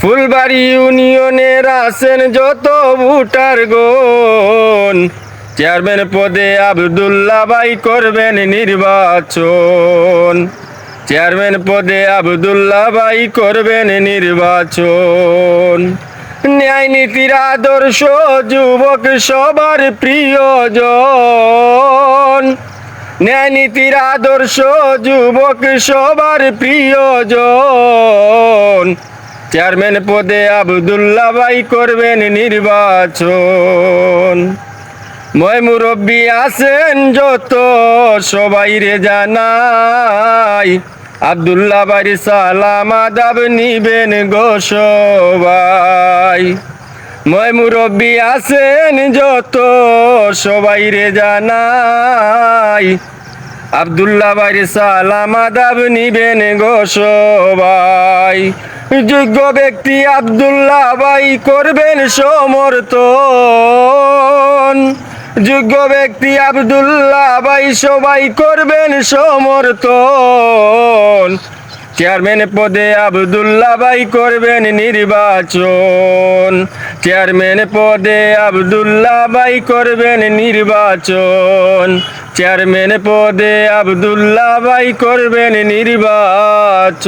ফুলবাড়ি ইউনিয়নের আছেন যত ভোটার গণ, চেয়ারম্যান পদে আব্দুল্লাহ ভাই করবেন নির্বাচন। চেয়ারম্যান পদে আব্দুল্লাহ ভাই করবেন নির্বাচন। ন্যায় নীতির আদর্শ যুবক সবার প্রিয়জন। ন্যায় নীতির আদর্শ যুবক সবার প্রিয়জন। চেয়ারম্যান পদে আব্দুল্লাহ ভাই করবেন নির্বাচন। মই মুরব্বী আছেন যত সবাই রে জানাই, আব্দুল্লাহ ভাই সালাম আদাব নিবেন গো সবাই। মই মুরব্বী আছেন যত সবাই রে জানাই, আব্দুল্লাহ ভাই সালাম আদাব নিবেন গো সবাই। যোগ্য ব্যক্তি আব্দুল্লাহ ভাই করবেন সমর্থন। যোগ্য ব্যক্তি আব্দুল্লাহ ভাই সবাই করবেন সমর্থন। চেয়ারম্যান পদে আব্দুল্লাহ ভাই করবেন নির্বাচন। চেয়ারম্যান পদে আব্দুল্লাহ ভাই করবেন নির্বাচন। চেয়ারম্যান পদে আব্দুল্লাহ ভাই করবেন নির্বাচন।